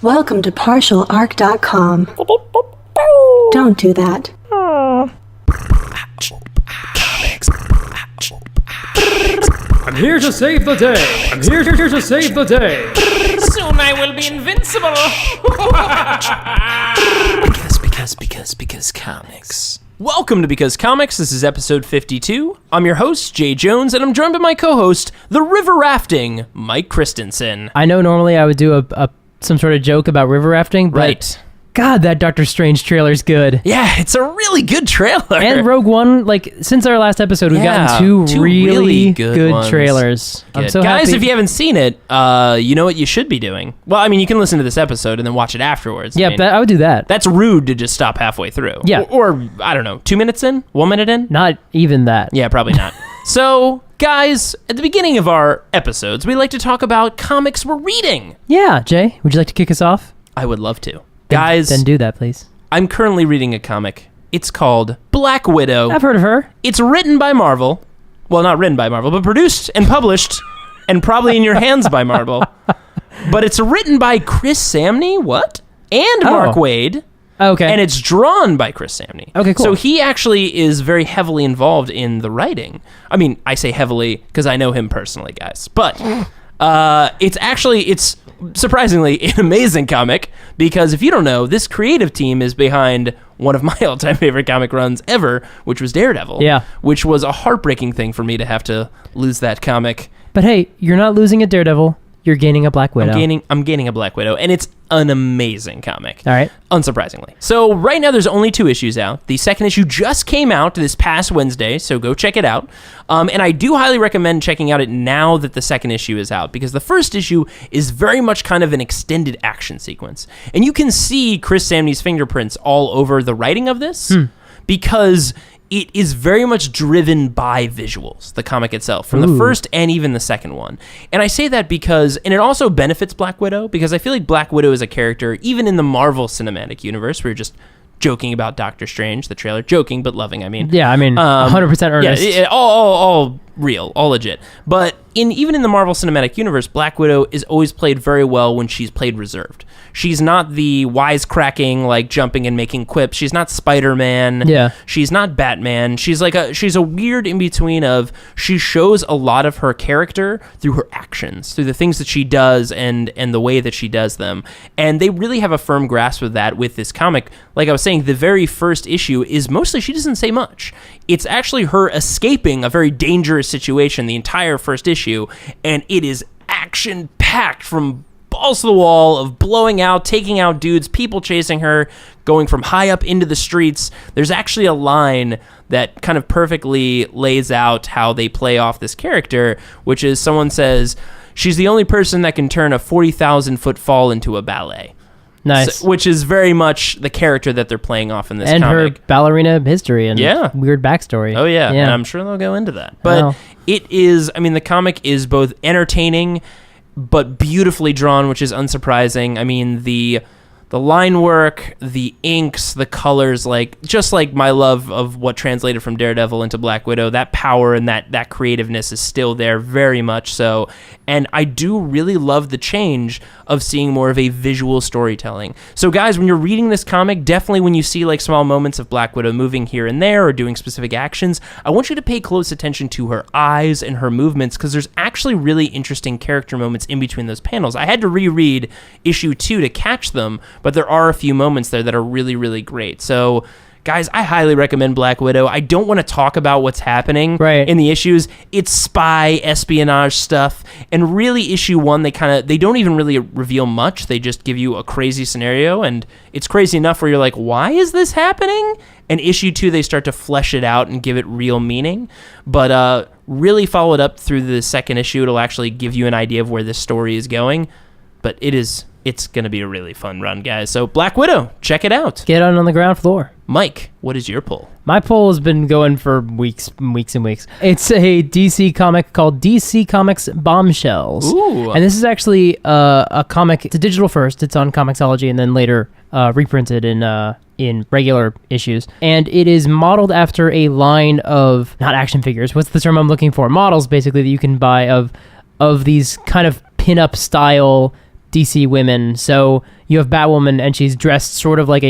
Welcome to partialarc.com. Don't do that. I'm here to save the day. I'm here to save the day. Soon I will be invincible. because comics. Welcome to Because Comics. This is episode 52. I'm your host, Jay Jones, and I'm joined by my co-host, the river rafting, Mike Christensen. I know normally I would do some sort of joke about river rafting, but Right. God, that Doctor Strange trailer's good. Yeah, it's a really good trailer. And Rogue One, like, since our last episode, we've gotten two really good trailers. Good. I'm so Guys, happy. if you haven't seen it, you know what you should be doing. Well, I mean, you can listen to this episode and then watch it afterwards. Yeah, I mean, I would do that. that's rude to just stop halfway through. Yeah. Or, I don't know, 2 minutes in? 1 minute in? Not even that. Yeah, probably not. So, guys, at the beginning of our episodes, we like to talk about comics we're reading. Yeah, Jay, would you like to kick us off? I would love to. Guys, Then do that, please. I'm currently reading a comic. It's called Black Widow. I've heard of her. It's written by Marvel. Well, not written by Marvel, but produced and published and probably in your hands by Marvel. But it's written by Chris Samnee, what? And Mark Waid. Okay. And it's drawn by Chris Samnee. Okay, cool. So he actually is very heavily involved in the writing. I mean, I say heavily because I know him personally, guys. But it's surprisingly an amazing comic because if you don't know, this creative team is behind one of my all-time favorite comic runs ever, which was Daredevil. Yeah. Which was a heartbreaking thing for me to have to lose that comic. But hey, you're not losing a Daredevil. You're gaining a Black Widow. I'm gaining a Black Widow, and it's an amazing comic. All right. Unsurprisingly. So right now there's only 2 issues out. The second issue just came out this past Wednesday, so go check it out. And I do highly recommend checking out it now that the second issue is out, because the first issue is very much kind of an extended action sequence. And you can see Chris Samnee's fingerprints all over the writing of this, because it is very much driven by visuals, the comic itself, from the first and even the second one. And I say that because, and it also benefits Black Widow, because I feel like Black Widow is a character, even in the Marvel Cinematic Universe, we were just joking about Doctor Strange, the trailer, joking, but loving, I mean. Yeah, I mean, 100% earnest. Yeah, all real, all legit. But even in the Marvel Cinematic Universe, Black Widow is always played very well when she's played reserved. She's not the wisecracking, like jumping and making quips. She's not Spider-Man. Yeah. She's not Batman. She's a weird in-between of, she shows a lot of her character through her actions, through the things that she does and the way that she does them. And they really have a firm grasp of that with this comic. Like I was saying, the very first issue is mostly, she doesn't say much. It's actually her escaping a very dangerous situation the entire first issue, and it is action-packed from balls to the wall of blowing out, taking out dudes, people chasing her, going from high up into the streets. There's actually a line that kind of perfectly lays out how they play off this character, which is someone says, she's the only person that can turn a 40,000-foot fall into a ballet. Nice. So, which is very much the character that they're playing off in this and comic. her ballerina history and weird backstory. Oh, yeah. And I'm sure they'll go into that. But it is, I mean, the comic is both entertaining but beautifully drawn, which is unsurprising. I mean, the line work, the inks, the colors, like just like my love of what translated from Daredevil into Black Widow, that power and that creativeness is still there very much so. And I do really love the change of seeing more of a visual storytelling. So guys, when you're reading this comic, definitely when you see like small moments of Black Widow moving here and there or doing specific actions, I want you to pay close attention to her eyes and her movements, because there's actually really interesting character moments in between those panels. I had to reread issue 2 to catch them, but there are a few moments there that are really, really great. So, guys, I highly recommend Black Widow. I don't want to talk about what's happening in the issues. It's spy, espionage stuff. And really, issue 1, they don't even really reveal much. They just give you a crazy scenario, and it's crazy enough where you're like, why is this happening? And issue 2, they start to flesh it out and give it real meaning. But really follow it up through the second issue. It'll actually give you an idea of where this story is going. But it's going to be a really fun run, guys. So Black Widow, check it out. Get on the ground floor. Mike, what is your pull? My pull has been going for weeks and weeks. It's a DC comic called DC Comics Bombshells. Ooh. And this is actually a comic. It's a digital first. It's on Comixology and then later reprinted in regular issues. And it is modeled after a line of, not action figures, what's the term I'm looking for? Models, basically, that you can buy of these kind of pin-up style DC women. So you have Batwoman, and she's dressed sort of like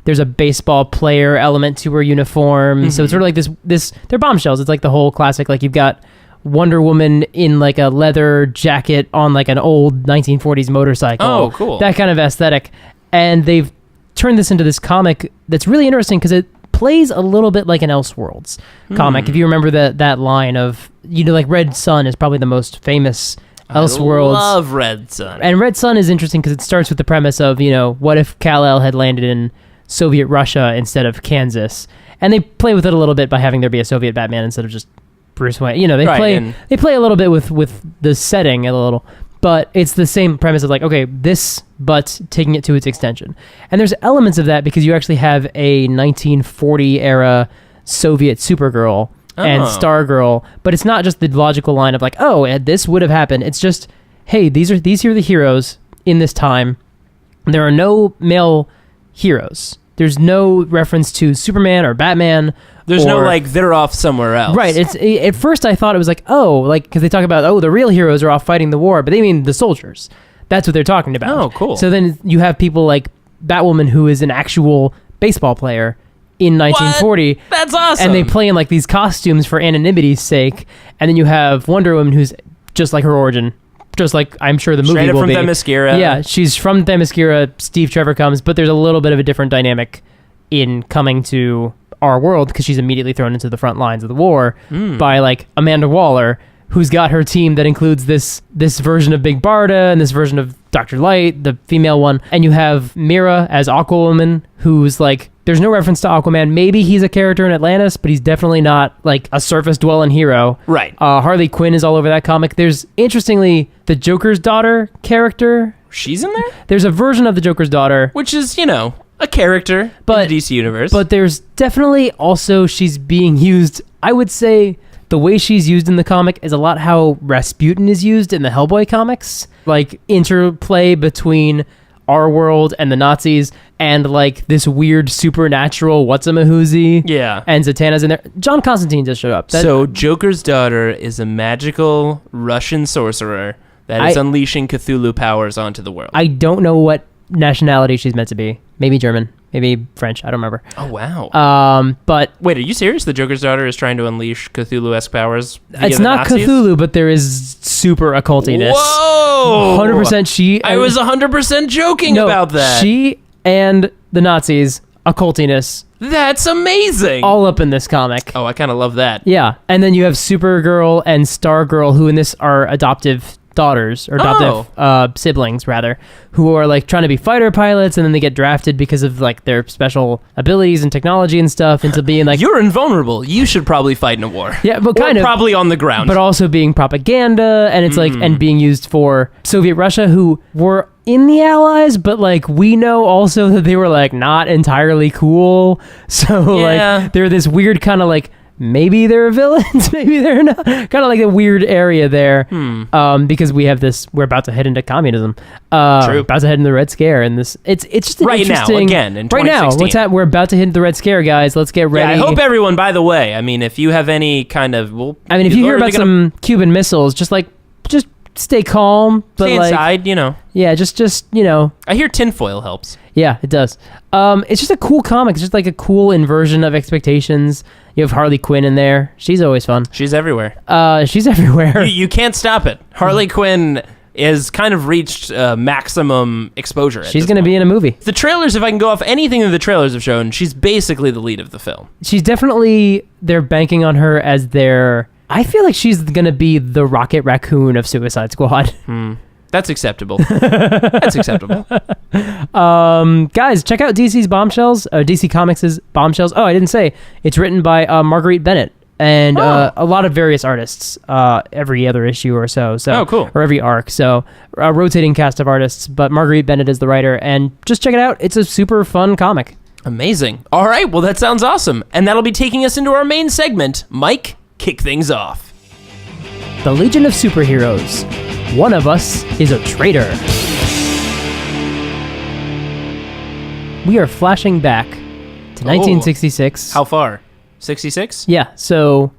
there's a baseball player element to her uniform. So it's sort of like this. They're bombshells. It's like the whole classic. Like you've got Wonder Woman in like a leather jacket on like an old 1940s motorcycle. Oh, cool. That kind of aesthetic. And they've turned this into this comic that's really interesting because it plays a little bit like an Elseworlds comic. If you remember that line of, like Red Sun is probably the most famous Elseworlds. I love Red Sun. And Red Sun is interesting because it starts with the premise of, what if Kal-El had landed in Soviet Russia instead of Kansas? And they play with it a little bit by having there be a Soviet Batman instead of just Bruce Wayne. They play a little bit with the setting a little, but it's the same premise of like, okay, this, but taking it to its extension. And there's elements of that because you actually have a 1940 era Soviet Supergirl and Stargirl, but it's not just the logical line of like, oh, this would have happened. It's just, hey, these are the heroes in this time. There are no male heroes. There's no reference to Superman or Batman. There's no like they're off somewhere else. Right. At first I thought it was like, because they talk about, the real heroes are off fighting the war, but they mean the soldiers. That's what they're talking about. Oh, cool. So then you have people like Batwoman, who is an actual baseball player in 1940. What? That's awesome. And they play in like these costumes for anonymity's sake. And then you have Wonder Woman, who's just like her origin. Just like I'm sure the movie Straight up will from be. Themyscira. Yeah, she's from Themyscira. Steve Trevor comes, but there's a little bit of a different dynamic in coming to our world because she's immediately thrown into the front lines of the war by like Amanda Waller, who's got her team that includes this version of Big Barda and this version of Dr. Light, the female one, and you have Mira as Aquawoman, who's like, there's no reference to Aquaman. Maybe he's a character in Atlantis, but he's definitely not like a surface-dwelling hero. Right. Harley Quinn is all over that comic. There's, interestingly, the Joker's daughter character. She's in there? There's a version of the Joker's daughter. Which is, a character in the DC universe. But there's definitely also, she's being used, I would say, the way she's used in the comic is a lot how Rasputin is used in the Hellboy comics. Like, interplay between our world and the Nazis, and like this weird supernatural what's-a-mahoozy. Yeah. And Zatanna's in there. John Constantine just showed up. So Joker's daughter is a magical Russian sorcerer that is unleashing Cthulhu powers onto the world. I don't know what nationality she's meant to be. Maybe German. Maybe French. I don't remember. Oh, wow. But wait, are you serious? The Joker's daughter is trying to unleash Cthulhu-esque powers via it's the not Nazis? Cthulhu, but there is super occultiness. Whoa! 100% I was 100% joking about that. She and the Nazis, occultiness, That's amazing. all up in this comic. Oh, I kind of love that. Yeah. And then you have Supergirl and Stargirl, who in this are adoptive daughters, or adoptive siblings, rather, who are like trying to be fighter pilots, and then they get drafted because of like their special abilities and technology and stuff into being like, You're invulnerable. You should probably fight in a war. yeah, but Or kind of probably on the ground. but also being propaganda, and it's like, and being used for Soviet Russia, who were in the Allies, but like we know also that they were like not entirely cool. So Yeah. like they're this weird kind of like, maybe they're villains, maybe they're not, kind of like a weird area there. Because we're about to head into communism. True. About to head into the Red Scare, and this it's just an Right now, interesting, again, in right now. 2016. We're about to hit the Red Scare, guys. Let's get ready. Yeah, I hope everyone, by the way, I mean, if you have any kind of... if you hear about some Cuban missiles, just stay calm. But stay like, inside, yeah, just I hear tinfoil helps. yeah, it does. It's just a cool comic. It's just like a cool inversion of expectations. You have Harley Quinn in there. She's always fun. She's everywhere. She's everywhere. You can't stop it. Harley Quinn is kind of reached maximum exposure. She's going to be in a movie. The trailers, if I can go off anything that the trailers have shown, she's basically the lead of the film. She's definitely, they're banking on her as their, I feel like she's going to be the Rocket Raccoon of Suicide Squad. That's acceptable. That's acceptable. Guys, check out DC's Bombshells, DC Comics' Bombshells. Oh, I didn't say. It's written by Marguerite Bennett and a lot of various artists every other issue or so. Oh, cool. Or every arc. So a rotating cast of artists, but Marguerite Bennett is the writer. And just check it out. It's a super fun comic. Amazing. All right, well, that sounds awesome. And that'll be taking us into our main segment. Mike, kick things off. The Legion of Superheroes. One of Us Is A Traitor. We are flashing back to 1966. How far? 66? Yeah, so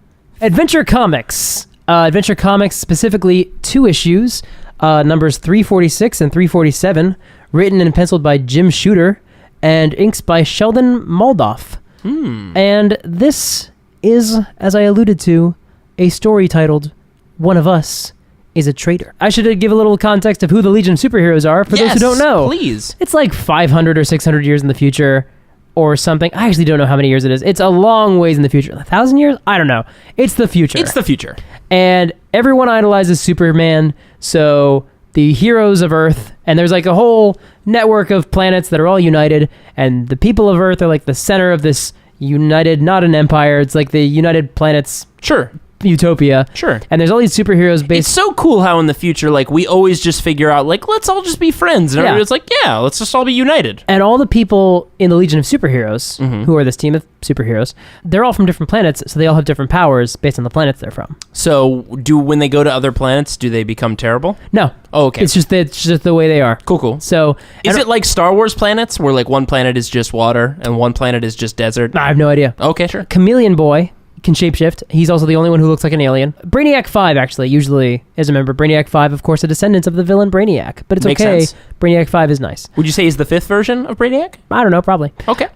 Adventure Comics. Adventure Comics, specifically 2 issues. numbers 346 and 347, written and penciled by Jim Shooter, and inks by Sheldon Meldoff. And this is, as I alluded to, a story titled One of Us Is a Traitor. I should give a little context of who the Legion of Superheroes are for those who don't know. Please. It's like 500 or 600 years in the future or something. I actually don't know how many years it is. It's a long ways in the future. 1,000 years? I don't know. It's the future. It's the future. And everyone idolizes Superman, so the heroes of Earth, and there's like a whole network of planets that are all united, and the people of Earth are like the center of this united, not an empire, it's like the United Planets Sure. utopia. Sure. And there's all these superheroes based... It's so cool how in the future, like, we always just figure out, like, let's all just be friends. And everybody's like, yeah, let's just all be united. And all the people in the Legion of Superheroes, who are this team of superheroes, they're all from different planets, so they all have different powers based on the planets they're from. So, when they go to other planets, do they become terrible? No. Oh, okay. It's just the way they are. Cool. So... Is it like Star Wars planets, where, like, one planet is just water, and one planet is just desert? I have no idea. Okay, sure. Chameleon Boy can shapeshift. He's also the only one who looks like an alien. Brainiac 5, actually, usually is a member. Brainiac 5, of course, a descendant of the villain Brainiac. But it's Makes okay. sense. Brainiac 5 is nice. Would you say he's the 5th version of Brainiac? I don't know, probably. Okay.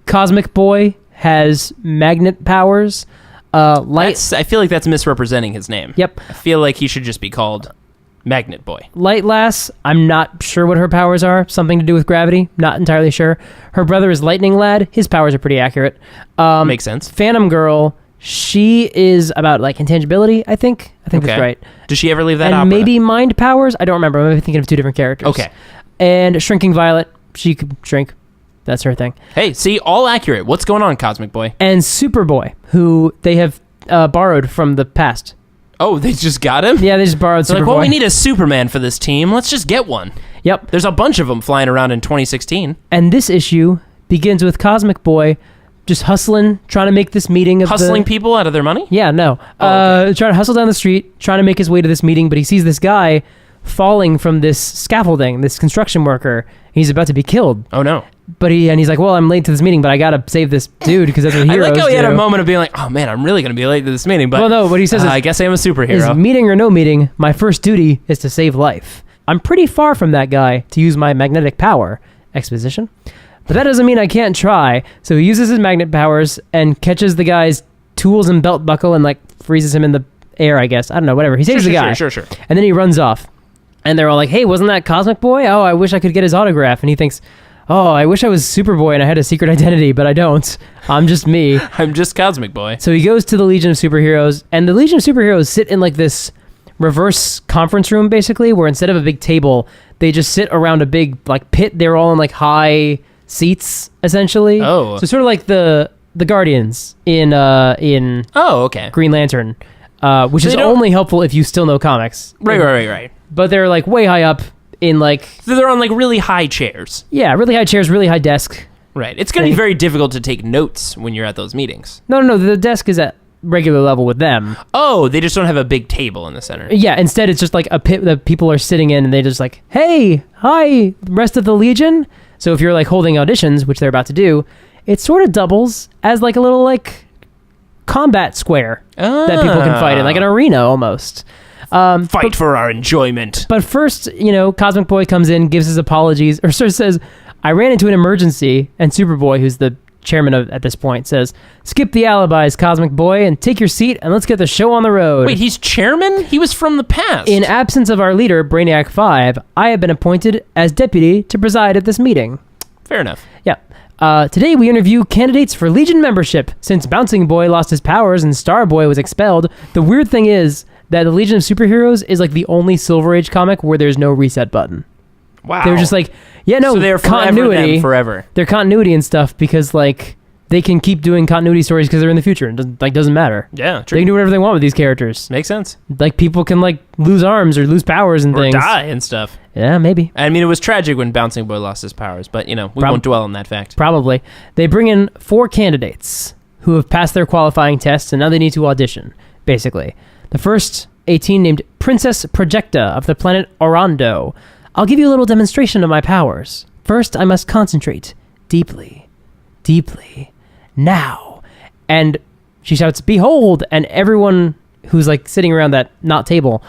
Cosmic Boy has magnet powers. I feel like that's misrepresenting his name. Yep. I feel like he should just be called Magnet Boy. Light Lass, I'm not sure what her powers are. Something to do with gravity. Not entirely sure. Her brother is Lightning Lad. His powers are pretty accurate. Makes sense. Phantom Girl, she is about like intangibility, I think. That's right. Does she ever leave that And opera? maybe mind powers? I don't remember. I'm thinking of two different characters. Okay. And Shrinking Violet, she could shrink. That's her thing. Hey, see, all accurate. What's going on, Cosmic Boy? And Superboy, who they have borrowed from the past. Oh, they just got him? Yeah, they just borrowed They're Superboy. like, well, we need a Superman for this team. Let's just get one. Yep. There's a bunch of them flying around in 2016. And this issue begins with Cosmic Boy just hustling, trying to make this meeting of Hustling people out of their money? Yeah, no. Okay. Trying to hustle down the street, trying to make his way to this meeting, but he sees this guy falling from this scaffolding, this construction worker. He's about to be killed. Oh, no. But he's like, well, I'm late to this meeting, but I gotta save this dude because that's what heroes I like how he had do. a moment of being like, oh, man, I'm really going to be late to this meeting. But Well, no, what he says is, I guess I am a is superhero. meeting or no meeting, my first duty is to save life. I'm pretty far from that guy to use my magnetic power. Exposition. But that doesn't mean I can't try. So he uses his magnet powers and catches the guy's tools and belt buckle and like freezes him in the air, I guess. I don't know, whatever. He saves the guy. Sure. And then he runs off. And they're all like, hey, wasn't that Cosmic Boy? Oh, I wish I could get his autograph. And he thinks, oh, I wish I was Superboy and I had a secret identity, but I don't. I'm just me. I'm just Cosmic Boy. So he goes to the Legion of Superheroes, and the Legion of Superheroes sit in like this reverse conference room, basically, where instead of a big table, they just sit around a big like pit. They're all in like high seats, essentially. Oh. So sort of like the Guardians in Oh, okay. Green Lantern, which So is they don't- only helpful if you still know comics. Right. But they're like way high up in like, So they're on like really high chairs. yeah, really high chairs, really high desk. Right. It's going to be very difficult to take notes when you're at those meetings. No, the desk is at regular level with them. Oh, they just don't have a big table in the center. Yeah, instead it's just like a pit that people are sitting in and they just like, hey, hi, rest of the Legion. So if you're like holding auditions, which they're about to do, it sort of doubles as like a little like combat square that people can fight in, like an arena almost. Fight for our enjoyment. But first, Cosmic Boy comes in, gives his apologies, or sort of says, I ran into an emergency, and Superboy, who's the chairman at this point, says, skip the alibis, Cosmic Boy, and take your seat, and let's get the show on the road. Wait, he's chairman? He was from the past. In absence of our leader, Brainiac 5, I have been appointed as deputy to preside at this meeting. Fair enough. Yeah. Today we interview candidates for Legion membership. Since Bouncing Boy lost his powers and Star Boy was expelled, the weird thing is that the Legion of Superheroes is like the only Silver Age comic where there's no reset button. Wow. They were just like, yeah, no, so they're continuity. Forever. They're continuity and stuff because like they can keep doing continuity stories because they're in the future. It doesn't matter. Yeah, true. They can do whatever they want with these characters. Makes sense. Like people can like lose arms or lose powers and Or things. die and stuff. Yeah, maybe. I mean, it was tragic when Bouncing Boy lost his powers, but, we won't dwell on that fact. Probably. They bring in 4 candidates who have passed their qualifying tests and now they need to audition, basically. The first, a teen named Princess Projecta of the planet Orando. I'll give you a little demonstration of my powers. First, I must concentrate. Deeply. Now. And she shouts, behold! And everyone who's like sitting around that not table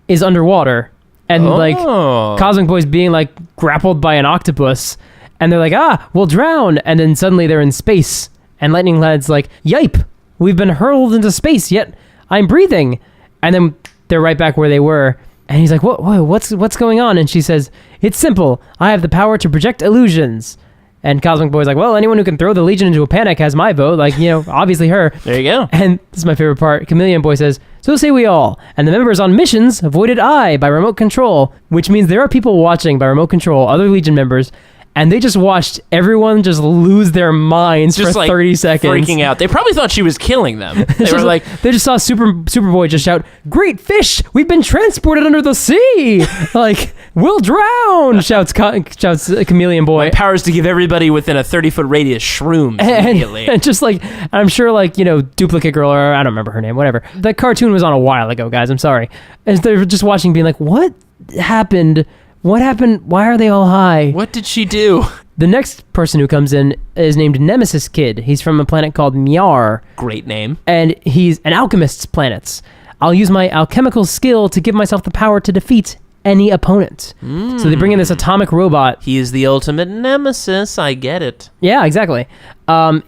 is underwater And like Cosmic Boy's being like grappled by an octopus, and they're like, we'll drown. And then suddenly they're in space, and Lightning Lad's like, yipe, we've been hurled into space, yet I'm breathing. And then they're right back where they were. And he's like, what's going on? And she says, it's simple. I have the power to project illusions. And Cosmic Boy's like, well, anyone who can throw the Legion into a panic has my vote. Like, obviously her. There you go. And this is my favorite part. Chameleon Boy says, so say we all. And the members on missions avoided I by remote control, which means there are people watching by remote control, other Legion members, and they just watched everyone just lose their minds just for 30 seconds. Freaking out. They probably thought she was killing them. They were like... They just saw Superboy just shout, great fish! We've been transported under the sea! Like, we'll drown! shouts Chameleon Boy. My power is to give everybody within a 30-foot radius shrooms immediately. And just like, I'm sure like, Duplicate Girl, or I don't remember her name, whatever. The cartoon was on a while ago, guys, I'm sorry. And they're just watching being like, what happened? What happened? Why are they all high? What did she do? The next person who comes in is named Nemesis Kid. He's from a planet called Myar. Great name. And he's an alchemist's planet. I'll use my alchemical skill to give myself the power to defeat any opponent. So they bring in this atomic robot. He is the ultimate nemesis. I get it. Yeah, exactly.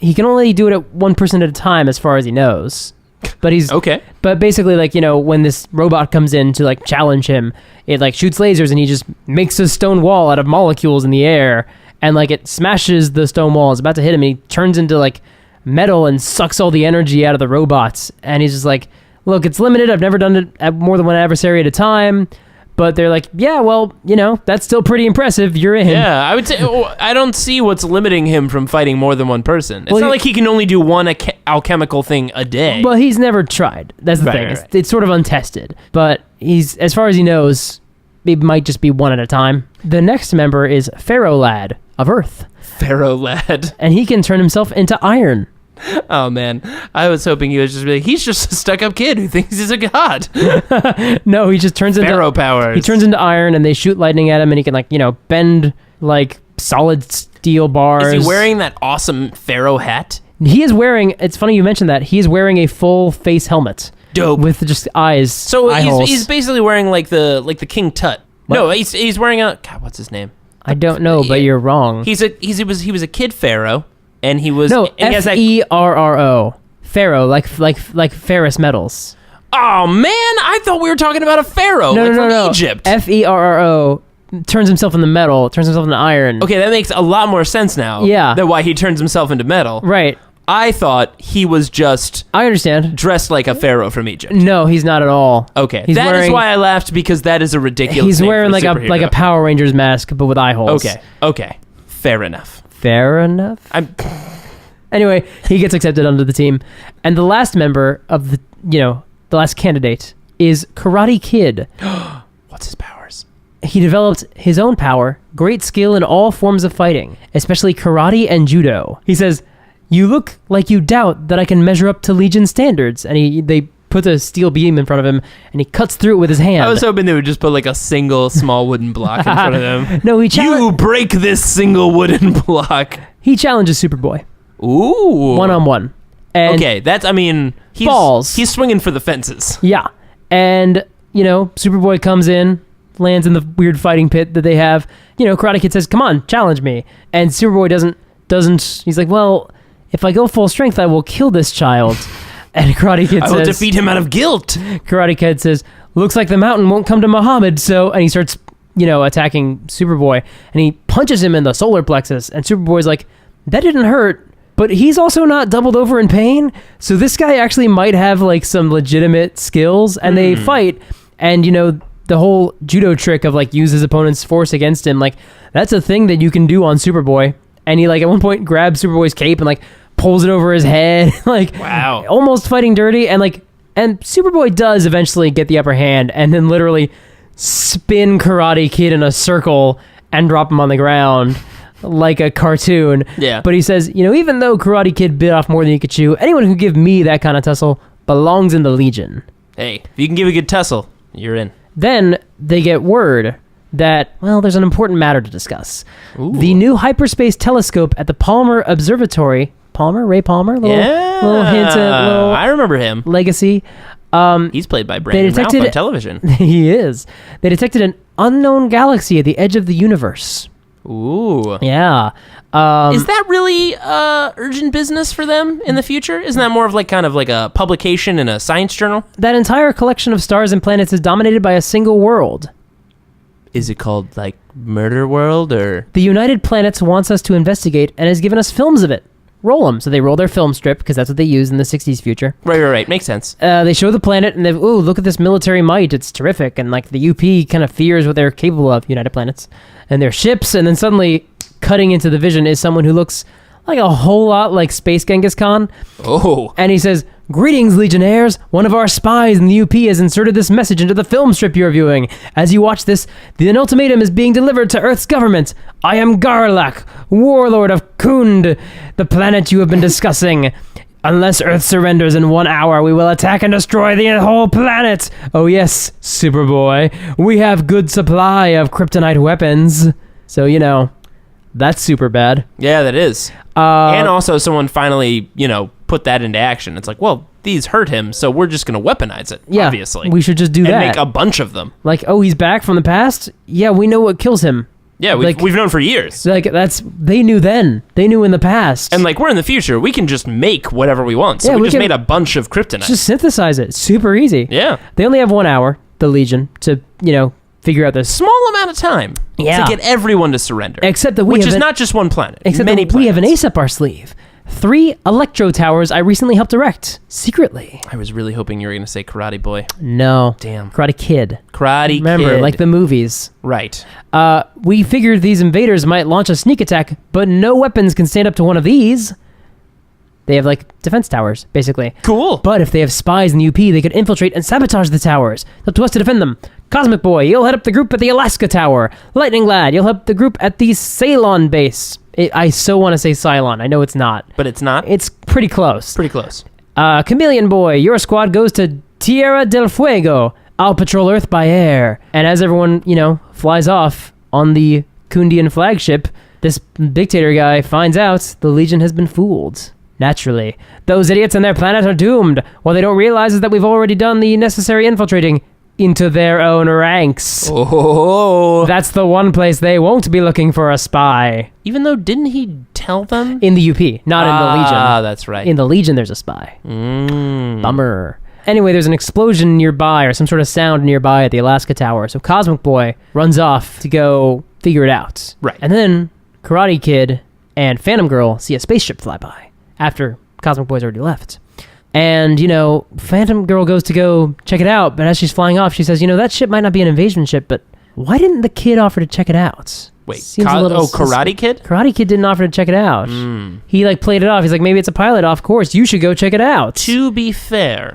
He can only do it at one person at a time as far as he knows. But he's okay. But basically, like, when this robot comes in to like challenge him, it like shoots lasers and he just makes a stone wall out of molecules in the air, and like it smashes the stone wall. It's about to hit him, and he turns into like metal and sucks all the energy out of the robots. And he's just like, look, it's limited. I've never done it at more than one adversary at a time. But they're like, yeah, well, that's still pretty impressive. You're in. Yeah, I would say, I don't see what's limiting him from fighting more than one person. It's not like he can only do one alchemical thing a day. Well, he's never tried. That's the thing. Right. It's sort of untested. But as far as he knows, it might just be one at a time. The next member is Pharaoh Lad of Earth. Pharaoh Lad. And he can turn himself into iron. Oh, man. I was hoping he was just like, he's just a stuck-up kid who thinks he's a god. No, he just turns into... Pharaoh powers. He turns into iron, and they shoot lightning at him, and he can, like, bend, like, solid steel bars. Is he wearing that awesome Pharaoh hat? He is wearing... It's funny you mentioned that. He is wearing a full face helmet. Dope. With just eyes. So holes. he's basically wearing, like the King Tut. What? No, he's wearing a... God, what's his name? I don't know, but you're wrong. He was a kid pharaoh. And he was... No, and Ferro. Pharaoh, like ferrous metals. Oh, man, I thought we were talking about a pharaoh from Egypt. Ferro turns himself into metal, turns himself into iron. Okay, that makes a lot more sense now. Yeah. Than why he turns himself into metal. Right. I thought he was just... I understand. Dressed like a pharaoh from Egypt. No, he's not at all. Okay, that is why I laughed, because that is a ridiculous He's name wearing for a like a Power Rangers mask, but with eye holes. Okay. Fair enough. Fair enough. Anyway, he gets accepted onto the team. And the last member of the last candidate is Karate Kid. What's his powers? He developed his own power, great skill in all forms of fighting, especially karate and judo. He says, you look like you doubt that I can measure up to Legion standards. And they put a steel beam in front of him, and he cuts through it with his hand. I was hoping they would just put like a single small wooden block in front of him. No, you break this single wooden block. He challenges Superboy. Ooh. One-on-one. And okay, he's swinging for the fences. Yeah. And, Superboy comes in, lands in the weird fighting pit that they have. Karate Kid says, come on, challenge me. And Superboy doesn't, he's like, well, if I go full strength, I will kill this child. And Karate Kid says... I will defeat him out of guilt. Karate Kid says, looks like the mountain won't come to Muhammad, so... And he starts, attacking Superboy. And he punches him in the solar plexus. And Superboy's like, that didn't hurt. But he's also not doubled over in pain. So this guy actually might have, like, some legitimate skills. And they fight. And, the whole judo trick of, like, use his opponent's force against him. Like, that's a thing that you can do on Superboy. And he, like, at one point grabs Superboy's cape and, like... pulls it over his head, like, wow, almost fighting dirty, and Superboy does eventually get the upper hand, and then literally spin Karate Kid in a circle and drop him on the ground like a cartoon. Yeah. But he says, even though Karate Kid bit off more than he could chew, anyone who give me that kind of tussle belongs in the Legion. Hey, if you can give a good tussle, you're in. Then they get word that, well, there's an important matter to discuss. Ooh. The new hyperspace telescope at the Palmer Observatory... Ray Palmer? Little hint, little I remember him. legacy. He's played by Brandon Routh on television. He is. They detected an unknown galaxy at the edge of the universe. Ooh. Yeah. Is that really urgent business for them in the future? Isn't that more of kind of like a publication in a science journal? That entire collection of stars and planets is dominated by a single world. Is it called Murder World or? The United Planets wants us to investigate and has given us films of it. Roll them. So they roll their film strip because that's what they use in the 60s future. Right. Makes sense. They show the planet and look at this military might. It's terrific. And the UP kind of fears what they're capable of, United Planets, and their ships. And then suddenly cutting into the vision is someone who looks like a whole lot like Space Genghis Khan. Oh. And he says, "Greetings, Legionnaires. One of our spies in the UP has inserted this message into the film strip you're viewing. As you watch this, an ultimatum is being delivered to Earth's government. I am Garlak, warlord of Kund, the planet you have been discussing. Unless Earth surrenders in 1 hour, we will attack and destroy the whole planet. Oh yes, Superboy, we have good supply of kryptonite weapons." So, that's super bad. Yeah, that is. And also someone finally, put that into action. It's these hurt him, so we're just going to weaponize it, Yeah, obviously. we should just do and that. make a bunch of them. He's back from the past? Yeah, we know what kills him. Yeah, we've known for years. They knew then. They knew in the past. And we're in the future. We can just make whatever we want. So Yeah, we we just can made a bunch of kryptonite. Just synthesize it. Super easy. Yeah. They only have 1 hour, the Legion, to, figure out this. Small amount of time to get everyone to surrender. Except that which is not just one planet. Except many that we have an planets. ace up our sleeve. 3 electro towers I recently helped erect. Secretly. I was really hoping you were going to say Karate Boy. No. Damn. Karate Kid. Karate Remember, Kid. like the movies. Right. We figured these invaders might launch a sneak attack, but no weapons can stand up to one of these. They have defense towers, basically. Cool. But if they have spies in the UP, they could infiltrate and sabotage the towers. It's up to us to defend them. Cosmic Boy, you'll head up the group at the Alaska Tower. Lightning Lad, you'll help the group at the Ceylon base. I so want to say Cylon. I know it's not. But it's not? It's pretty close. Pretty close. Chameleon Boy, your squad goes to Tierra del Fuego. I'll patrol Earth by air. And as everyone, flies off on the Kundian flagship, this dictator guy finds out the Legion has been fooled. Naturally. Those idiots and their planet are doomed. What they don't realize is that we've already done the necessary infiltrating into their own ranks. Oh. That's the one place they won't be looking for a spy. Even though, didn't he tell them? In the UP, not in the Legion. Ah, that's right. In the Legion, there's a spy. Bummer. Anyway, there's an explosion nearby or some sort of sound nearby at the Alaska Tower. So Cosmic Boy runs off to go figure it out. Right. And then Karate Kid and Phantom Girl see a spaceship fly by after Cosmic Boy's already left. And, Phantom Girl goes to go check it out, but as she's flying off, she says, that ship might not be an invasion ship, but why didn't the kid offer to check it out? Wait, Karate Kid? Karate Kid didn't offer to check it out. He, played it off. He's like, maybe it's a pilot off course. You should go check it out. To be fair,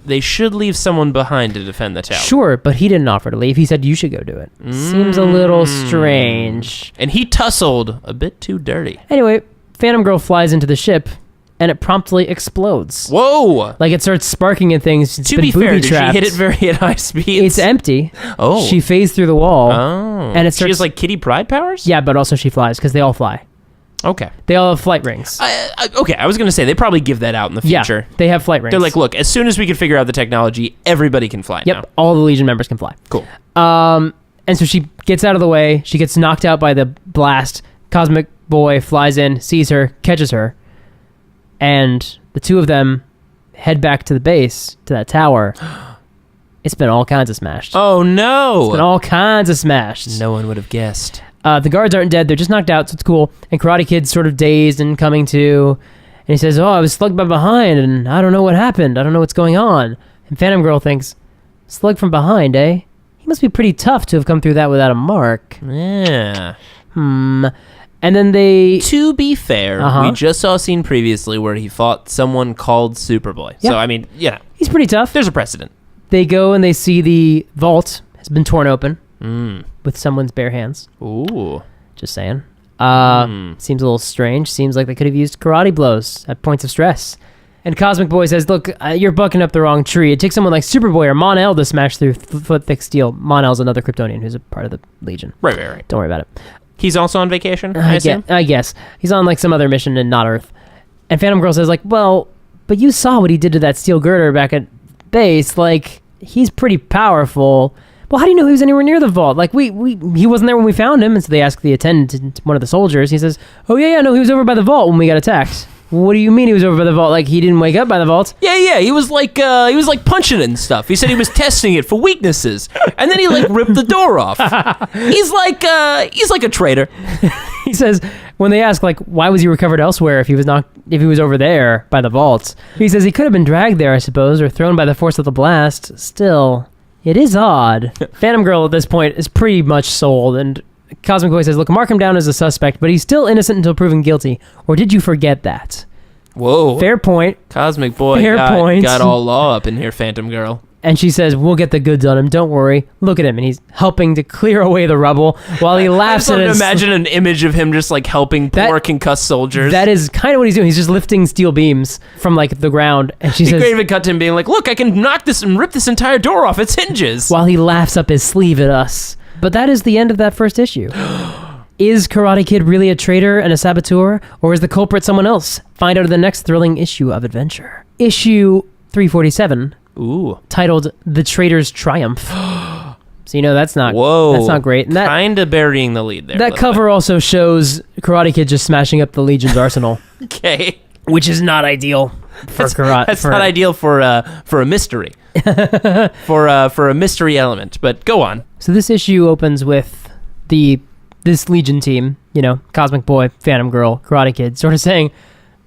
they should leave someone behind to defend the tower. Sure, but he didn't offer to leave. He said, you should go do it. Seems a little strange. And he tussled a bit too dirty. Anyway, Phantom Girl flies into the ship, and it promptly explodes. Whoa! It starts sparking and things. It's to been be fair, did she booby-trapped. hit it very at high speeds? It's empty. Oh. She phased through the wall. Oh. And it starts... She has, Kitty Pryde powers? Yeah, but also she flies, because they all fly. Okay. They all have flight rings. Okay, I was going to say, they probably give that out in the future. Yeah, they have flight rings. They're like, look, as soon as we can figure out the technology, everybody can fly now. Yep, all the Legion members can fly. Cool. And so she gets out of the way. She gets knocked out by the blast. Cosmic Boy flies in, sees her, catches her. And the two of them head back to the base, to that tower. It's been all kinds of smashed. Oh, no. It's been all kinds of smashed. No one would have guessed. The guards aren't dead. They're just knocked out, so it's cool. And Karate Kid's sort of dazed and coming to. And he says, I was slugged by behind, and I don't know what happened. I don't know what's going on. And Phantom Girl thinks, slugged from behind, eh? He must be pretty tough to have come through that without a mark. Yeah. And then they... To be fair, we just saw a scene previously where he fought someone called Superboy. Yeah. So, I mean, He's pretty tough. there's a precedent. They go and they see the vault has been torn open with someone's bare hands. Ooh. Just saying. Seems a little strange. Seems like they could have used karate blows at points of stress. And Cosmic Boy says, look, you're bucking up the wrong tree. It takes someone like Superboy or Mon-El to smash through foot-thick steel. Mon-El's another Kryptonian who's a part of the Legion. Right. Don't worry about it. He's also on vacation, I assume? I guess. He's on some other mission and not Earth. And Phantom Girl says, well, but you saw what he did to that steel girder back at base. Like, he's pretty powerful. Well, how do you know he was anywhere near the vault? Like, he wasn't there when we found him. And so they ask the attendant, one of the soldiers. He says, oh, yeah, no, he was over by the vault when we got attacked. What do you mean he was over by the vault? Like, he didn't wake up by the vault? Yeah, he was like punching it and stuff. He said he was testing it for weaknesses, and then he like ripped the door off. He's like a traitor. He says, when they ask, like, why was he recovered elsewhere if he was over there by the vault? He says he could have been dragged there, I suppose, or thrown by the force of the blast. Still, it is odd. Phantom Girl at this point is pretty much sold, and Cosmic Boy says, look, mark him down as a suspect, but he's still innocent until proven guilty. Or did you forget that? Whoa. Fair point. Cosmic Boy got all law up in here, Phantom Girl. And she says, we'll get the goods on him, don't worry. Look at him, and he's helping to clear away the rubble while he laughs at us. Imagine an image of him just like helping poor concussed soldiers. That is kind of what he's doing. He's just lifting steel beams from like the ground. And she says, could even cut to him being like, look, I can knock this and rip this entire door off its hinges. While he laughs up his sleeve at us. But that is the end of that first issue. Is Karate Kid really a traitor and a saboteur, or is the culprit someone else? Find out in the next thrilling issue of Adventure. Issue 347, titled The Traitor's Triumph. So that's not great. And kind of burying the lead there. That cover also shows Karate Kid just smashing up the Legion's arsenal. Okay. Which is not ideal for karate. That's not ideal for a mystery. for a mystery element, but go on. So this issue opens with this Legion team, Cosmic Boy, Phantom Girl, Karate Kid, sort of saying,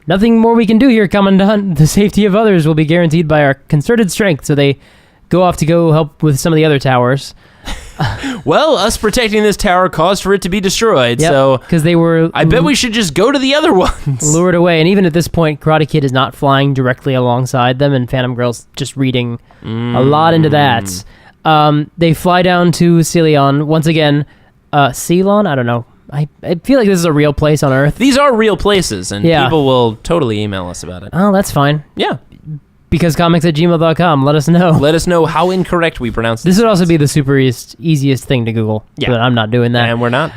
nothing more we can do here, Commandant. The safety of others will be guaranteed by our concerted strength. So they go off to go help with some of the other towers. Well, us protecting this tower caused for it to be destroyed, so because they were. I bet we should just go to the other ones. Lured away, and even at this point, Karate Kid is not flying directly alongside them, and Phantom Girl's just reading a lot into that. They fly down to Celion once again. Ceylon? I don't know. I feel like this is a real place on Earth. These are real places, and people will totally email us about it. Oh, that's fine. Yeah. Because comics@gmail.com. Let us know. Let us know how incorrect we pronounce this. This would also be the easiest thing to Google. Yeah. But I'm not doing that. And we're not.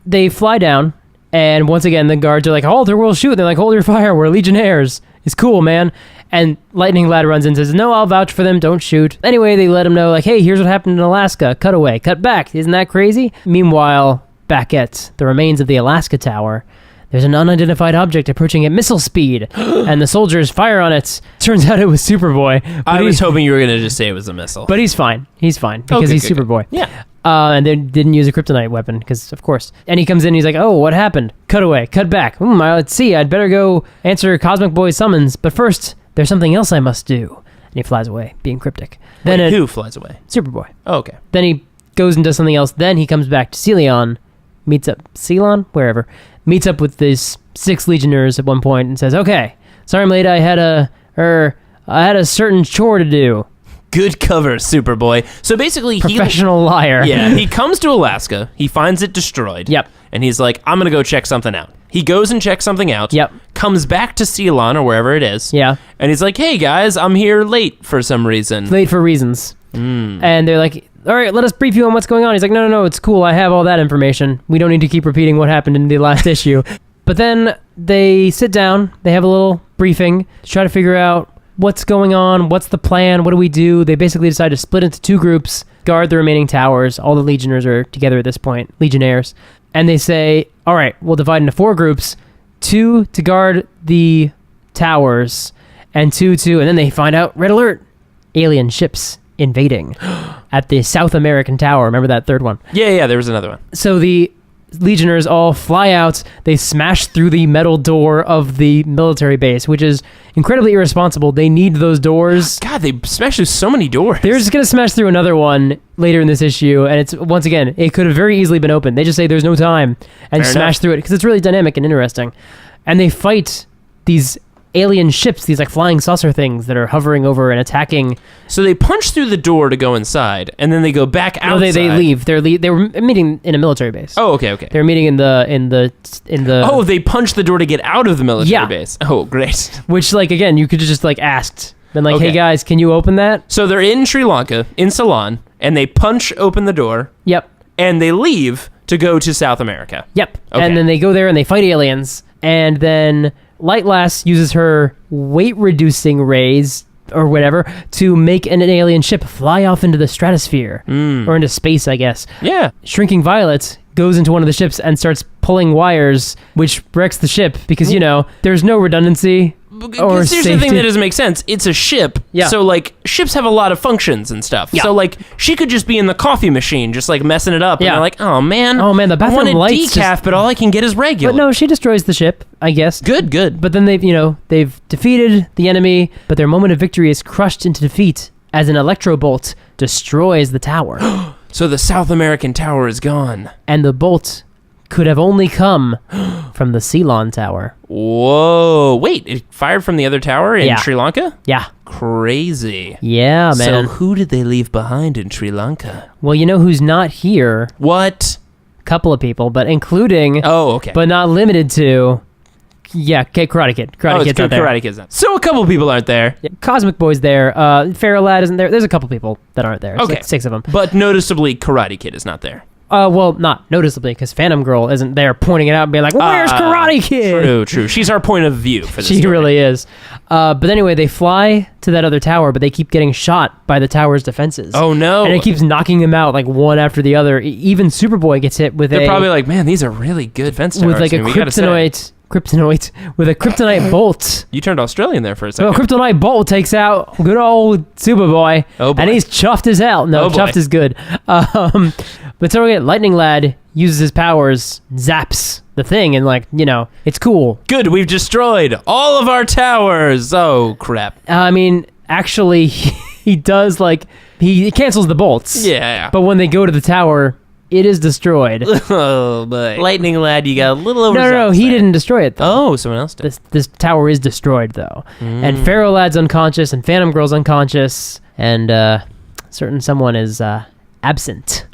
They fly down, and once again, the guards are like, hold, or we'll shoot. They're like, hold your fire. We're Legionnaires. It's cool, man. And Lightning Lad runs in and says, no, I'll vouch for them. Don't shoot. Anyway, they let him know, like, hey, here's what happened in Alaska. Cut away. Cut back. Isn't that crazy? Meanwhile, back at the remains of the Alaska Tower, there's an unidentified object approaching at missile speed, and the soldiers fire on it. Turns out it was Superboy. I was hoping you were going to just say it was a missile. But he's fine. He's fine, because he's Superboy. Yeah. And they didn't use a kryptonite weapon, because, of course. And he comes in, and he's like, oh, what happened? Cut away. Cut back. Let's see. I'd better go answer Cosmic Boy's summons. But first, there's something else I must do. And he flies away, being cryptic. Then who flies away? Superboy. Oh, okay. Then he goes and does something else. Then he comes back to Celion, meets up with these 6 Legionnaires at one point and says, okay, sorry I'm late, I had a certain chore to do. Good cover, Superboy. So basically, professional liar. Yeah, he comes to Alaska, he finds it destroyed. Yep. And he's like, I'm gonna go check something out. He goes and checks something out. Yep. Comes back to Ceylon or wherever it is. Yeah. And he's like, hey guys, I'm here late for some reason. Late for reasons. And they're like, all right, let us brief you on what's going on. He's like, no, it's cool. I have all that information. We don't need to keep repeating what happened in the last issue. But then they sit down. They have a little briefing to try to figure out what's going on, what's the plan, what do we do. They basically decide to split into 2 groups, guard the remaining towers. All the Legionnaires are together at this point, Legionnaires. And they say, all right, we'll divide into 4 groups, 2 to guard the towers, and 2 to... And then they find out, red alert, alien ships invading at the South American Tower. Remember that third one? Yeah, there was another one. So the Legionnaires all fly out. They smash through the metal door of the military base, which is incredibly irresponsible. They need those doors. God, they smashed through so many doors. They're just going to smash through another one later in this issue, and it's, once again, it could have very easily been opened. They just say there's no time and smash through it, because it's really dynamic and interesting. And they fight these alien ships, these like flying saucer things that are hovering over and attacking. So they punch through the door to go inside, and then they go back outside. No, they leave. They were meeting in a military base. Oh, okay. They were meeting in the. Oh, they punched the door to get out of the military base. Oh, great. Which, like, again, you could have just like asked, been like, hey guys, can you open that? So they're in Sri Lanka, in Ceylon, and they punch open the door. Yep. And they leave to go to South America. Yep. Okay. And then they go there and they fight aliens, and then Light Lass uses her weight-reducing rays or whatever to make an alien ship fly off into the stratosphere or into space, I guess. Yeah. Shrinking Violet goes into one of the ships and starts pulling wires, which wrecks the ship because, there's no redundancy or Here's safety. the thing that doesn't make sense. It's a ship. Yeah. So, like, ships have a lot of functions and stuff. Yeah. So, like, she could just be in the coffee machine, just, like, messing it up. Yeah. And they're like, oh, man. Oh, man, the I bathroom wanted lights decaf, but all I can get is regular. But no, she destroys the ship, I guess. Good. But then they've defeated the enemy, but their moment of victory is crushed into defeat as an electro bolt destroys the tower. So the South American tower is gone. And the bolt could have only come from the Ceylon Tower. Whoa. Wait, it fired from the other tower in Yeah. Sri Lanka? Yeah. Crazy. Yeah, man. So who did they leave behind in Sri Lanka? Well, you know who's not here? What? Couple of people, but including, Oh, okay. but not limited to, Karate Kid. Karate Kid's out there. Karate Kid's not. So a couple people aren't there. Yeah, Cosmic Boy's there. Pharaoh Lad isn't there. There's a couple people that aren't there. It's Okay. like 6 of them. But noticeably, Karate Kid is not there. Well, not noticeably, because Phantom Girl isn't there pointing it out and being like, where's Karate Kid? True. She's our point of view for this She story. really is. But anyway, they fly to that other tower, but they keep getting shot by the tower's defenses. Oh, no. And it keeps knocking them out, like, one after the other. Even Superboy gets hit with They're probably like, man, these are really good fence towers. with like a I mean, we gotta say. kryptonite bolt. You turned Australian there for a So a second. kryptonite bolt takes out good old Superboy. Oh, boy. And he's chuffed as hell. No, Oh, boy. chuffed is good. But so we get Lightning Lad uses his powers, zaps the thing, and it's cool. Good, we've destroyed all of our towers. Oh, crap. I mean, actually, he does, he cancels the bolts. Yeah. But when they go to the tower, it is destroyed. Oh, boy. Lightning Lad, you got a little over. No, he didn't destroy it, though. Oh, someone else did. This tower is destroyed, though. And Pharaoh Lad's unconscious, and Phantom Girl's unconscious, and certain someone is absent.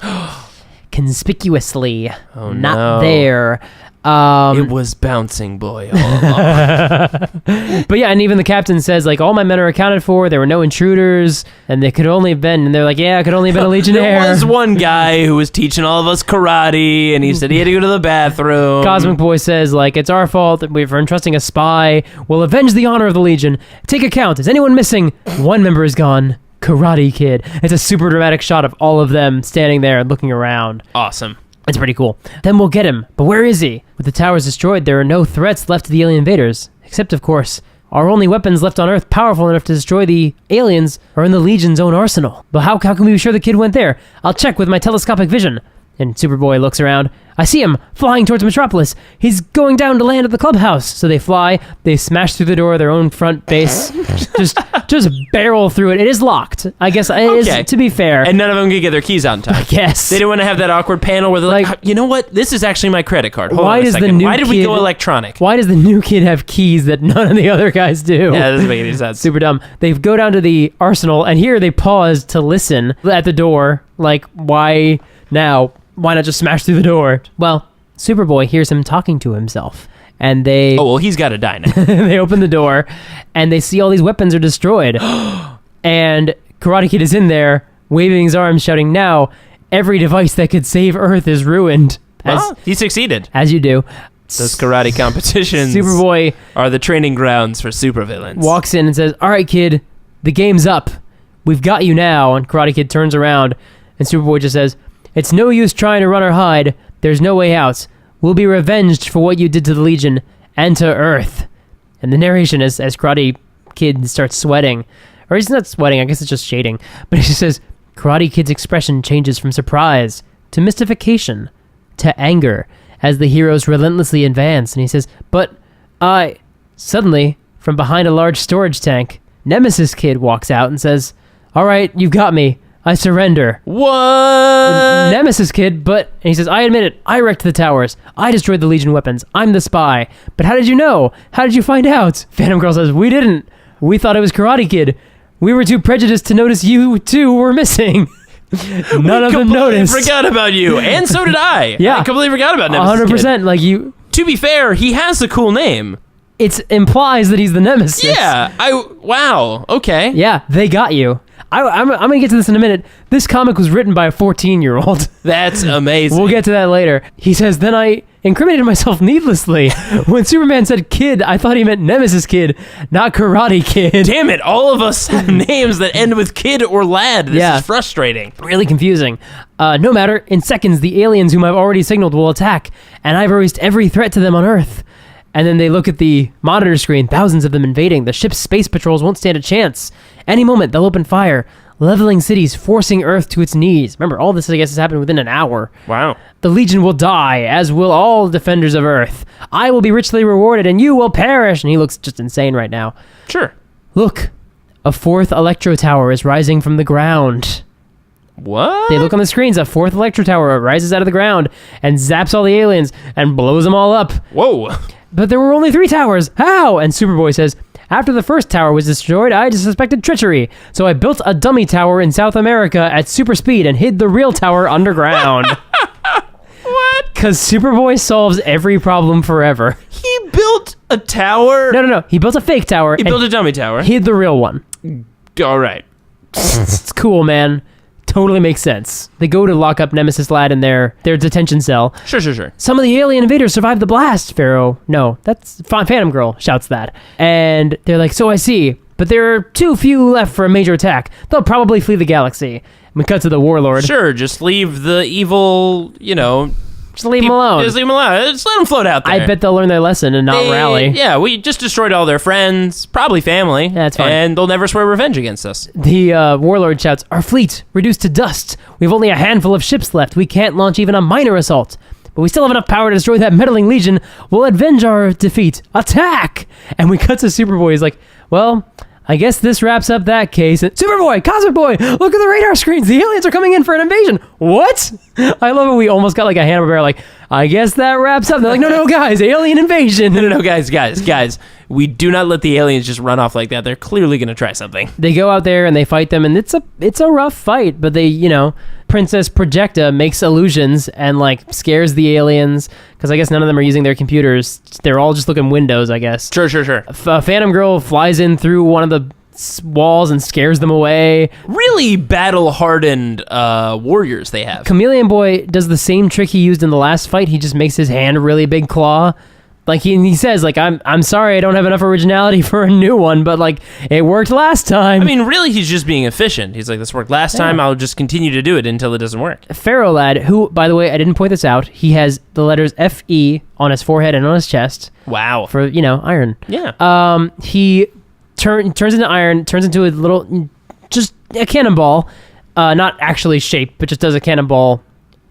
Conspicuously Oh, not no. there. It was Bouncing Boy all along. But yeah, and even the captain says, all my men are accounted for, there were no intruders, and they could only have been, and they're like, yeah, it could only have been a Legionnaire. There was one guy who was teaching all of us karate, and he said he had to go to the bathroom. Cosmic Boy says, it's our fault that we're entrusting a spy. We'll avenge the honor of the Legion. Take account. Is anyone missing? One member is gone. Karate Kid. It's a super dramatic shot of all of them standing there and looking around. Awesome. It's pretty cool. Then we'll get him. But where is he? With the towers destroyed, there are no threats left to the alien invaders. Except, of course, our only weapons left on Earth powerful enough to destroy the aliens are in the Legion's own arsenal. But how can we be sure the kid went there? I'll check with my telescopic vision. And Superboy looks around. I see him flying towards Metropolis. He's going down to land at the clubhouse. So they fly. They smash through the door of their own front base. just barrel through it. It is locked. I guess it is, to be fair. And none of them could get their keys out in time. Yes. They didn't want to have that awkward panel where they're like, you know what? This is actually my credit card. Hold Why on a does the second. new Why did we kid- go electronic? Why does the new kid have keys that none of the other guys do? Yeah, that doesn't make any sense. Super dumb. They go down to the arsenal, and here they pause to listen at the door. Why now? Why not just smash through the door? Well, Superboy hears him talking to himself, and they Oh, well, he's got to die now. they open the door, and they see all these weapons are destroyed. And Karate Kid is in there, waving his arms, shouting, now, every device that could save Earth is ruined. Well, he succeeded. As you do. Those karate competitions Superboy are the training grounds for supervillains. walks in and says, all right, kid, the game's up. We've got you now. And Karate Kid turns around, and Superboy just says, it's no use trying to run or hide. There's no way out. We'll be revenged for what you did to the Legion and to Earth. And the narration as Karate Kid starts sweating. Or he's not sweating, I guess it's just shading. But he just says, Karate Kid's expression changes from surprise to mystification to anger as the heroes relentlessly advance. And he says, but Suddenly, from behind a large storage tank, Nemesis Kid walks out and says, all right, you've got me. I surrender. What? Nemesis Kid, and he says, I admit it. I wrecked the towers. I destroyed the Legion weapons. I'm the spy. But how did you know? How did you find out? Phantom Girl says, we didn't. We thought it was Karate Kid. We were too prejudiced to notice you two were missing. None of them noticed. Forgot about you, and so did I. Yeah. I completely forgot about Nemesis 100%. Kid. To be fair, he has a cool name. It implies that he's the Nemesis. Yeah. Wow. Okay. Yeah, they got you. I'm going to get to this in a minute. This comic was written by a 14-year-old. That's amazing. We'll get to that later. He says, then I incriminated myself needlessly. When Superman said kid, I thought he meant Nemesis Kid, not Karate Kid. Damn it, all of us have names that end with kid or lad. This is frustrating. Really confusing. No matter, in seconds, the aliens whom I've already signaled will attack, and I've erased every threat to them on Earth. And then they look at the monitor screen, thousands of them invading. The ship's space patrols won't stand a chance. Any moment, they'll open fire, leveling cities, forcing Earth to its knees. Remember, all this, I guess, has happened within an hour. Wow. The Legion will die, as will all defenders of Earth. I will be richly rewarded, and you will perish. And he looks just insane right now. Sure. Look, a fourth electro tower is rising from the ground. What? They look on the screens, a fourth electro tower rises out of the ground and zaps all the aliens and blows them all up. Whoa. But there were only 3 towers. How? And Superboy says, after the first tower was destroyed, I suspected treachery. So I built a dummy tower in South America at super speed and hid the real tower underground. What? Because Superboy solves every problem forever. He built a tower? No. He built a fake tower. He built a dummy tower? Hid the real one. All right. It's cool, man. Totally makes sense. They go to lock up Nemesis Lad in their detention cell. Sure. Some of the alien invaders survived the blast, Pharaoh. No, that's Phantom Girl shouts that. And they're like, so I see. But there are too few left for a major attack. They'll probably flee the galaxy. And we cut to the Warlord. Sure, just leave the evil, Just leave them alone. Just leave them alone. Just let them float out there. I bet they'll learn their lesson and not rally. Yeah, we just destroyed all their friends, probably family. That's fine. And they'll never swear revenge against us. The Warlord shouts, our fleet reduced to dust. We have only a handful of ships left. We can't launch even a minor assault. But we still have enough power to destroy that meddling Legion. We'll avenge our defeat. Attack! And we cut to Superboy. He's like, well, I guess this wraps up that case. And Superboy, Cosmic Boy, look at the radar screens. The aliens are coming in for an invasion. What? I love it. We almost got like a Hanna-Barbera, like, I guess that wraps up. They're like, no, guys, alien invasion. No, guys. We do not let the aliens just run off like that. They're clearly going to try something. They go out there and they fight them, and it's a rough fight, but they, Princess Projecta makes illusions and, like, scares the aliens, because I guess none of them are using their computers. They're all just looking windows, I guess. Sure. Phantom Girl flies in through one of the walls and scares them away. Really battle-hardened warriors they have. Chameleon Boy does the same trick he used in the last fight. He just makes his hand a really big claw. Like, he says, like, I'm sorry I don't have enough originality for a new one, but, like, it worked last time. I mean, really, he's just being efficient. He's like, this worked last time, I'll just continue to do it until it doesn't work. Pharaoh Lad, who, by the way, I didn't point this out, he has the letters F-E on his forehead and on his chest. Wow. For, iron. Yeah. He turns into iron, turns into a little, just a cannonball, not actually shaped, but just does a cannonball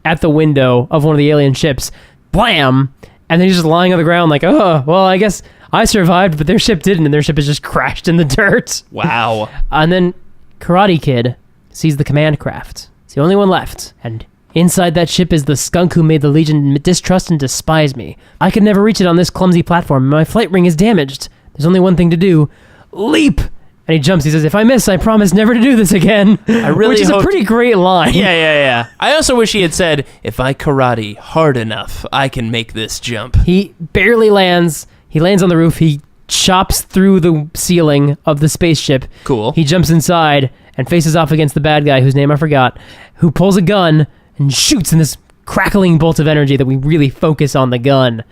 at the window of one of the alien ships. Blam! And then he's just lying on the ground like, oh, well, I guess I survived, but their ship didn't, and their ship has just crashed in the dirt. Wow. And then Karate Kid sees the command craft. It's the only one left. And inside that ship is the skunk who made the Legion distrust and despise me. I could never reach it on this clumsy platform. My flight ring is damaged. There's only one thing to do. Leap! And he jumps. He says, if I miss, I promise never to do this again. I really Which is a pretty great line. Yeah. I also wish he had said, if I karate hard enough, I can make this jump. He barely lands. He lands on the roof. He chops through the ceiling of the spaceship. Cool. He jumps inside and faces off against the bad guy, whose name I forgot, who pulls a gun and shoots in this crackling bolt of energy that we really focus on the gun.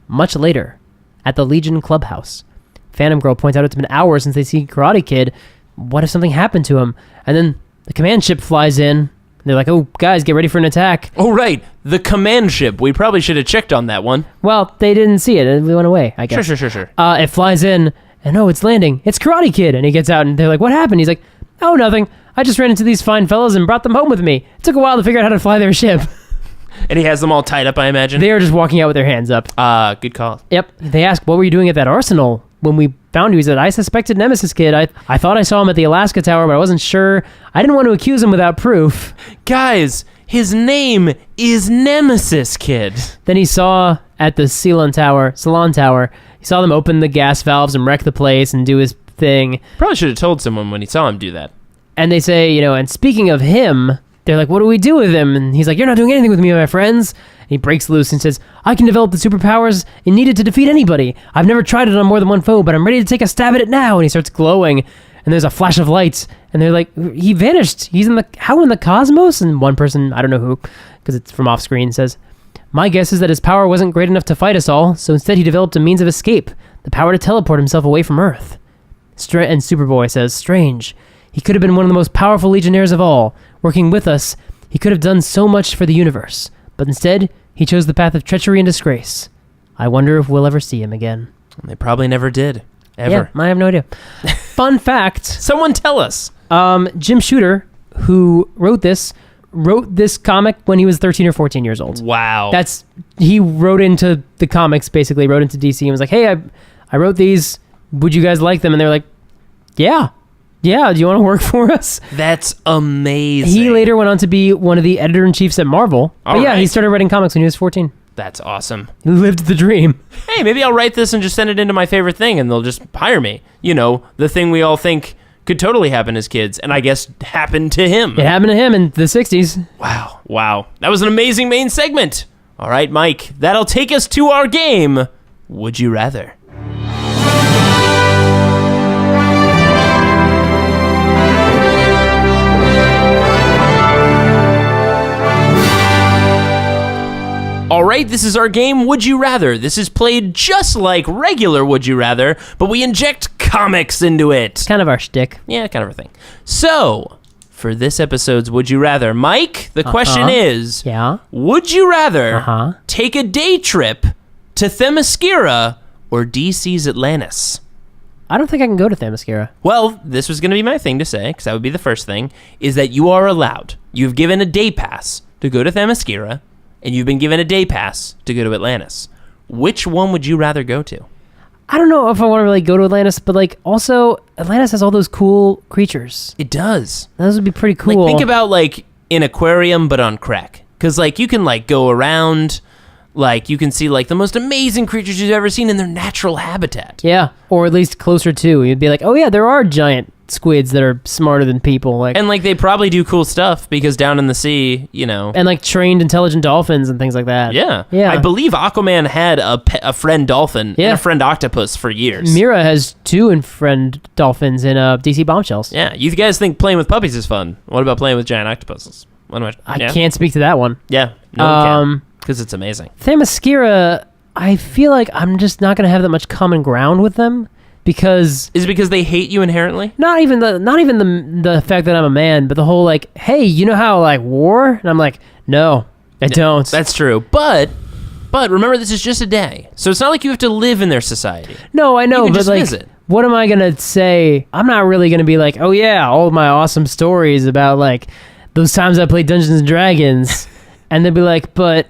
Much later, at the Legion clubhouse, Phantom Girl points out it's been hours since they see Karate Kid. What if something happened to him? And then the command ship flies in. And they're like, oh, guys, get ready for an attack. Oh, right. The command ship. We probably should have checked on that one. Well, they didn't see it. It went away, I guess. Sure. It flies in, and it's landing. It's Karate Kid. And he gets out, and they're like, what happened? He's like, oh, nothing. I just ran into these fine fellows and brought them home with me. It took a while to figure out how to fly their ship. And he has them all tied up, I imagine? They are just walking out with their hands up. Good call. Yep. They ask, what were you doing at that arsenal? When we found you, he said, I suspected Nemesis Kid. I thought I saw him at the Alaska Tower, but I wasn't sure. I didn't want to accuse him without proof. Guys, his name is Nemesis Kid. Then he saw at the Ceylon Tower, he saw them open the gas valves and wreck the place and do his thing. Probably should have told someone when he saw him do that. And they say, and speaking of him, they're like, what do we do with him? And he's like, you're not doing anything with me, my friends. And he breaks loose and says, I can develop the superpowers needed to defeat anybody. I've never tried it on more than one foe, but I'm ready to take a stab at it now. And he starts glowing, and there's a flash of lights, and they're like, he vanished. He's in the cosmos? And one person, I don't know who, because it's from off screen, says, My guess is that his power wasn't great enough to fight us all, so instead he developed a means of escape, the power to teleport himself away from Earth. And Superboy says, strange. He could have been one of the most powerful Legionnaires of all. Working with us, he could have done so much for the universe. But instead, he chose the path of treachery and disgrace. I wonder if we'll ever see him again. They probably never did. Ever. Yeah, I have no idea. Fun fact. Someone tell us. Jim Shooter, who wrote this comic when he was 13 or 14 years old. Wow. He wrote into the comics, basically, wrote into DC and was like, hey, I wrote these. Would you guys like them? And they were like, yeah, do you want to work for us? That's amazing. He later went on to be one of the editor-in-chiefs at Marvel. But yeah, he started writing comics when he was 14. That's awesome. He lived the dream. Hey, maybe I'll write this and just send it into my favorite thing and they'll just hire me. You know, the thing we all think could totally happen as kids, and I guess happened to him. It happened to him in the 60s. Wow. That was an amazing main segment. All right, Mike, that'll take us to our game, Would You Rather? All right, this is our game, Would You Rather. This is played just like regular Would You Rather, but we inject comics into it. Kind of our shtick. Yeah, kind of our thing. So, for this episode's Would You Rather, Mike, the question is, would you rather take a day trip to Themyscira or DC's Atlantis? I don't think I can go to Themyscira. Well, this was going to be my thing to say, because that would be the first thing, is that you are allowed. You've given a day pass to go to Themyscira, and you've been given a day pass to go to Atlantis. Which one would you rather go to? I don't know if I want to really go to Atlantis, but like also Atlantis has all those cool creatures. It does. Those would be pretty cool. Like, think about like an aquarium, but on crack. Because like you can like go around, like you can see like the most amazing creatures you've ever seen in their natural habitat. Yeah, or at least closer to. You'd be like, oh yeah, there are giant squids that are smarter than people, like, and like they probably do cool stuff because down in the sea, you know, and like trained intelligent dolphins and things like that. Yeah. I believe Aquaman had a friend dolphin and a friend octopus for years. Mira has 2 friend dolphins in DC Bombshells. Yeah, you guys think playing with puppies is fun? What about playing with giant octopuses? I can't speak to that one. Yeah, no one can, because it's amazing. Themyscira, I feel like I'm just not gonna have that much common ground with them. Because is it because they hate you inherently? Not even the fact that I'm a man, but the whole like, hey, you know how like war? And I'm like, no, I don't. That's true. But remember, this is just a day, so it's not like you have to live in their society. No, I know, you can but just like, visit. What am I gonna say? I'm not really gonna be like, oh yeah, all of my awesome stories about like those times I played Dungeons and Dragons, and they'd be like, but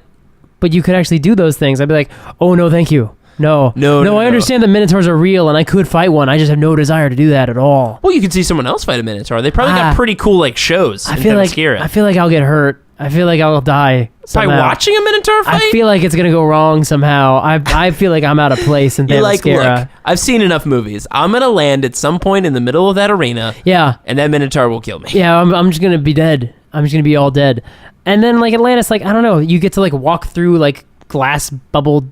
you could actually do those things. I'd be like, oh no, thank you. No, I understand that Minotaurs are real, and I could fight one. I just have no desire to do that at all. Well, you could see someone else fight a Minotaur. They probably got pretty cool like shows. I feel like I'll get hurt. I feel like I'll die somehow. By watching a Minotaur fight? I feel like it's gonna go wrong somehow. I feel like I'm out of place in Themyscira. Like, look, I've seen enough movies. I'm gonna land at some point in the middle of that arena. Yeah, and that Minotaur will kill me. Yeah, I'm just gonna be dead. I'm just gonna be all dead. And then like Atlantis, like I don't know, you get to like walk through like glass bubbled,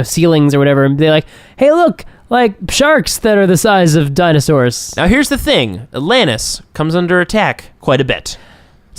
ceilings or whatever, and they're like, hey, look, like sharks that are the size of dinosaurs. Now, here's the thing. Atlantis comes under attack quite a bit.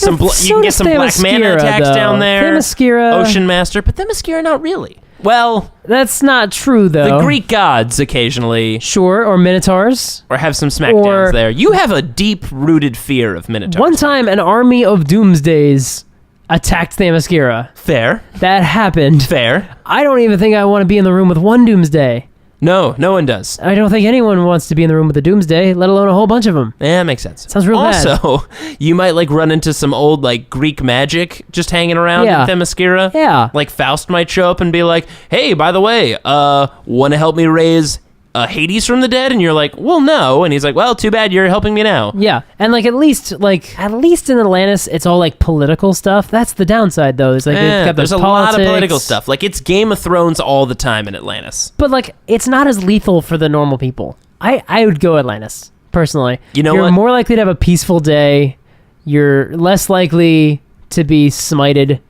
You can get some Black Mana attacks down there. Themyscira. Ocean Master, but Themyscira not really. Well, that's not true, though. The Greek gods occasionally. Sure, or Minotaurs. Or have some smackdowns there. You have a deep-rooted fear of Minotaurs. One time, an army of Doomsdays attacked Themyscira. Fair. That happened. Fair. I don't even think I want to be in the room with one Doomsday. No one does. I don't think anyone wants to be in the room with a Doomsday, let alone a whole bunch of them. Yeah, that makes sense. Sounds real bad. Also, you might like run into some old like Greek magic just hanging around in Themyscira. Yeah. Like Faust might show up and be like, hey, by the way, want to help me raise Hades from the dead? And you're like, well, no. And he's like, well, too bad you're helping me now. Yeah. And like at least in Atlantis, it's all like political stuff. That's the downside, though. It's like there's a lot of political stuff. Like it's Game of Thrones all the time in Atlantis. But like it's not as lethal for the normal people. I would go Atlantis personally. You're more likely to have a peaceful day. You're less likely to be smited.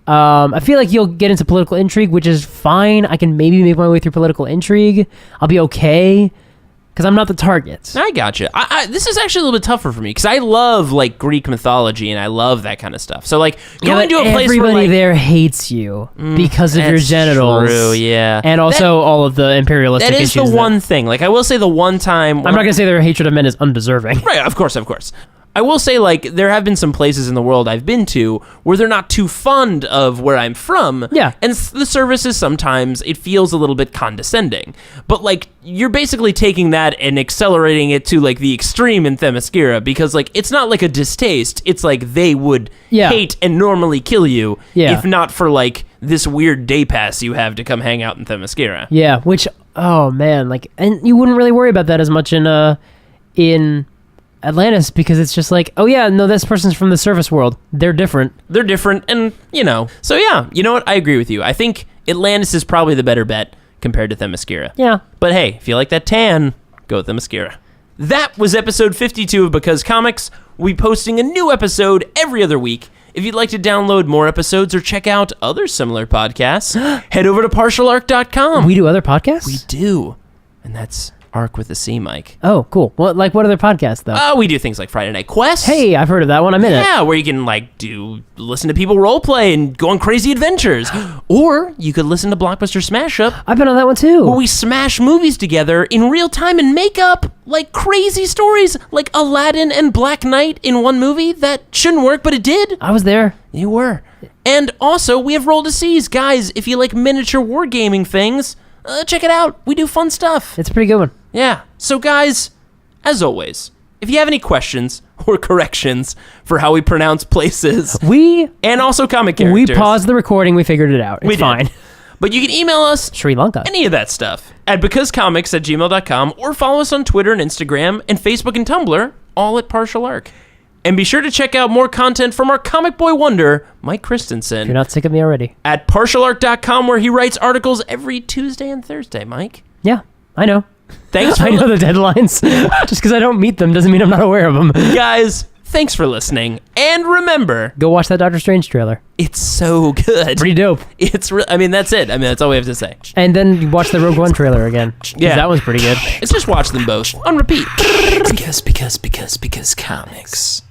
I feel like you'll get into political intrigue, which is fine. I can maybe make my way through political intrigue. I'll be okay. because I'm not the target. I gotcha. This is actually a little bit tougher for me because I love like Greek mythology and I love that kind of stuff. So like going to a place where everybody like, there hates you because of your that's genitals. True, yeah. And also all of the imperialistic That is issues. the one thing. Like I will say the one time I'm not going to say their hatred of men is undeserving. Right, of course. I will say, like, there have been some places in the world I've been to where they're not too fond of where I'm from. Yeah. And the services sometimes, it feels a little bit condescending. But, like, you're basically taking that and accelerating it to, like, the extreme in Themyscira because, like, it's not like a distaste. It's like they would hate and normally kill you if not for, like, this weird day pass you have to come hang out in Themyscira. Yeah, which, oh, man, like, and you wouldn't really worry about that as much in Atlantis because it's just like, oh yeah, no, this person's from the surface world. They're different. And, you know. So yeah, you know what? I agree with you. I think Atlantis is probably the better bet compared to Themyscira. Yeah. But hey, if you like that tan, go with Themyscira. That was episode 52 of Because Comics. We'll be posting a new episode every other week. If you'd like to download more episodes or check out other similar podcasts, head over to partialarc.com. We do other podcasts? We do. And that's Arc with a C, Mike. Oh, cool. What other podcasts, though? We do things like Friday Night Quest. Hey, I've heard of that one. I'm in it. Yeah, where you can, like, listen to people roleplay and go on crazy adventures. Or you could listen to Blockbuster Smash Up, I've been on that one, too. where we smash movies together in real time and make up, like, crazy stories, like Aladdin and Black Knight in one movie that shouldn't work, but it did. I was there. You were. And also, we have Roll to Seize. Guys, if you like miniature wargaming things, check it out. We do fun stuff. It's a pretty good one. Yeah. So, guys, as always, if you have any questions or corrections for how we pronounce places and also comic characters. We paused the recording. We figured it out. It's fine. But you can email us Sri Lanka. any of that stuff at becausecomics@gmail.com or follow us on Twitter and Instagram and Facebook and Tumblr, all at Partial Arc. And be sure to check out more content from our comic boy wonder, Mike Christensen. You're not sick of me already. At partialarc.com, where he writes articles every Tuesday and Thursday, Mike. Yeah, I know. Thanks for I know the deadlines. Just because I don't meet them doesn't mean I'm not aware of them. Guys, thanks for listening. And remember, go watch that Doctor Strange trailer. It's so good. Pretty dope. I mean, that's it. I mean, that's all we have to say. And then you watch the Rogue One trailer again. Yeah. That one's pretty good. Let's just watch them both on repeat. Because comics.